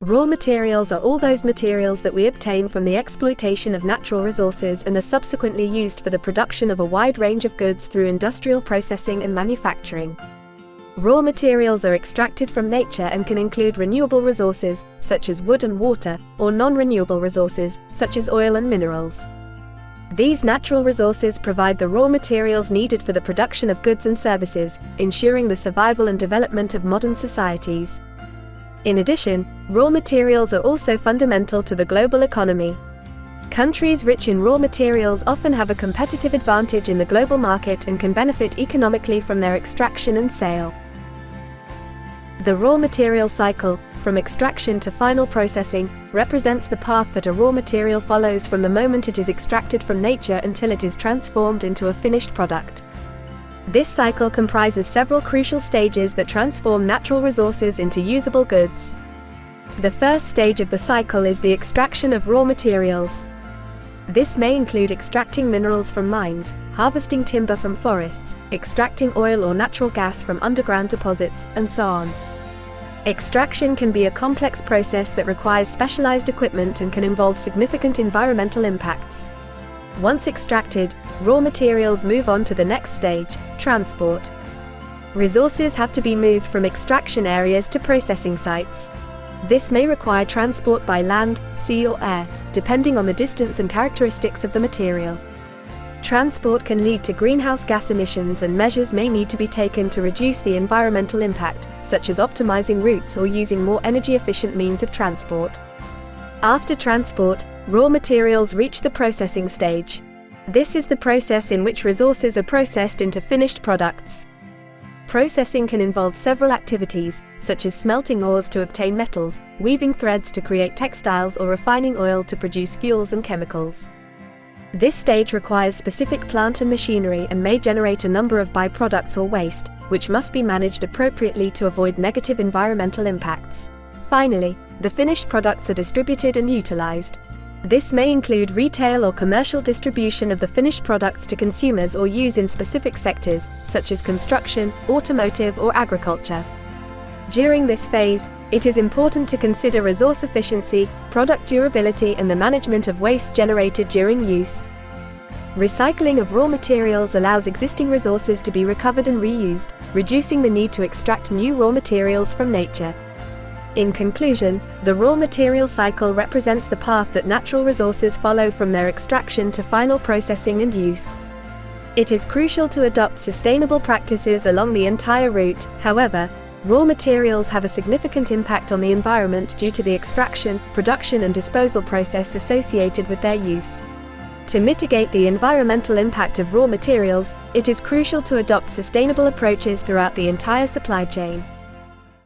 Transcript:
Raw materials are all those materials that we obtain from the exploitation of natural resources and are subsequently used for the production of a wide range of goods through industrial processing and manufacturing. Raw materials are extracted from nature and can include renewable resources, such as wood and water, or non-renewable resources, such as oil and minerals. These natural resources provide the raw materials needed for the production of goods and services, ensuring the survival and development of modern societies. In addition, raw materials are also fundamental to the global economy. Countries rich in raw materials often have a competitive advantage in the global market and can benefit economically from their extraction and sale. The raw material cycle, from extraction to final processing, represents the path that a raw material follows from the moment it is extracted from nature until it is transformed into a finished product. This cycle comprises several crucial stages that transform natural resources into usable goods. The first stage of the cycle is the extraction of raw materials. This may include extracting minerals from mines, harvesting timber from forests, extracting oil or natural gas from underground deposits, and so on. Extraction can be a complex process that requires specialized equipment and can involve significant environmental impacts. Once extracted, raw materials move on to the next stage, transport. Resources have to be moved from extraction areas to processing sites. This may require transport by land, sea or air, depending on the distance and characteristics of the material. Transport can lead to greenhouse gas emissions, and measures may need to be taken to reduce the environmental impact, such as optimizing routes or using more energy-efficient means of transport. After transport, raw materials reach the processing stage. This is the process in which resources are processed into finished products. Processing can involve several activities, such as smelting ores to obtain metals, weaving threads to create textiles, or refining oil to produce fuels and chemicals. This stage requires specific plant and machinery and may generate a number of byproducts or waste, which must be managed appropriately to avoid negative environmental impacts. Finally, the finished products are distributed and utilized. This may include retail or commercial distribution of the finished products to consumers or use in specific sectors, such as construction, automotive, or agriculture. During this phase, it is important to consider resource efficiency, product durability, and the management of waste generated during use. Recycling of raw materials allows existing resources to be recovered and reused, reducing the need to extract new raw materials from nature. In conclusion, the raw material cycle represents the path that natural resources follow from their extraction to final processing and use. It is crucial to adopt sustainable practices along the entire route. However, raw materials have a significant impact on the environment due to the extraction, production, and disposal process associated with their use. To mitigate the environmental impact of raw materials, it is crucial to adopt sustainable approaches throughout the entire supply chain.